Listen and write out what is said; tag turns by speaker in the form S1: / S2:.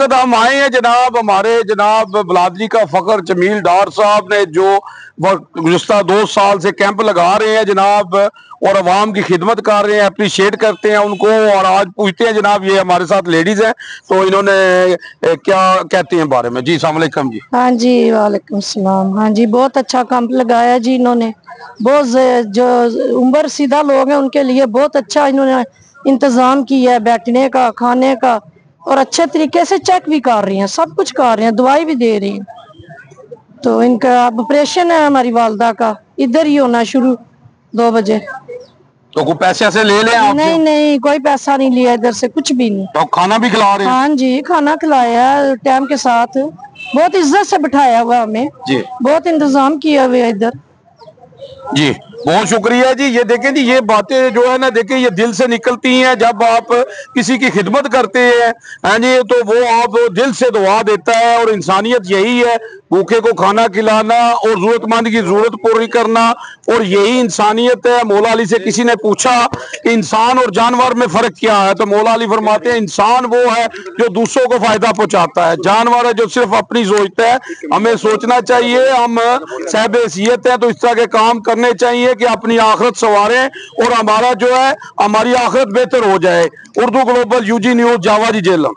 S1: وقت ہم آئے ہیں جناب ہمارے جناب بلادری کا فخر جمیل ڈار صاحب نے جو گزشتہ 2 سال سے کیمپ لگا رہے ہیں جناب اور عوام کی خدمت کر رہے ہیں، اپریشیٹ کرتے ہیں ان کو، اور آج پوچھتے ہیں جناب یہ ہمارے ساتھ لیڈیز ہیں تو انہوں نے کیا کہتے ہیں بارے میں۔ جی السلام علیکم۔ جی
S2: ہاں جی وعلیکم السلام۔ ہاں جی بہت اچھا کیمپ لگایا جی انہوں نے، بہت جو عمر سیدھا لوگ ہیں ان کے لیے بہت اچھا انہوں نے انتظام کیا ہے، بیٹھنے کا، کھانے کا، اور اچھے طریقے سے چیک بھی کر رہی ہیں، سب کچھ کر رہی ہیں، دوائی بھی دے رہی ہیں۔ تو ان کا آپریشن ہے ہماری والدہ کا، ادھر ہی ہونا شروع 2 بجے۔
S1: تو کوئی پیسے ایسے لے لیں آپ سے؟
S2: نہیں کوئی پیسہ نہیں لیا ادھر سے، کچھ بھی نہیں۔
S1: تو کھانا بھی کھلا رہے ہیں؟
S2: ہاں جی کھانا کھلایا ٹائم کے ساتھ، بہت عزت سے بٹھایا ہوا ہمیں،
S1: جی
S2: بہت انتظام کیا ہوا ادھر۔
S1: جی بہت شکریہ جی۔ یہ دیکھیں جی یہ باتیں جو ہے نا دیکھیں یہ دل سے نکلتی ہیں جب آپ کسی کی خدمت کرتے ہیں ہاں جی، تو وہ آپ دل سے دعا دیتا ہے، اور انسانیت یہی ہے، بھوکے کو کھانا کھلانا اور ضرورت مند کی ضرورت پوری کرنا، اور یہی انسانیت ہے۔ مولا علی سے کسی نے پوچھا کہ انسان اور جانور میں فرق کیا ہے، تو مولا علی فرماتے ہیں انسان وہ ہے جو دوسروں کو فائدہ پہنچاتا ہے، جانور ہے جو صرف اپنی سوچتا ہے۔ ہمیں سوچنا چاہیے، ہم صاحب حیثیت ہیں تو اس طرح کے کام کرنے چاہیے کہ اپنی آخرت سنواریں اور ہمارا جو ہے ہماری آخرت بہتر ہو جائے۔ اردو گلوبل UG نیوز جاوا جی جیلم۔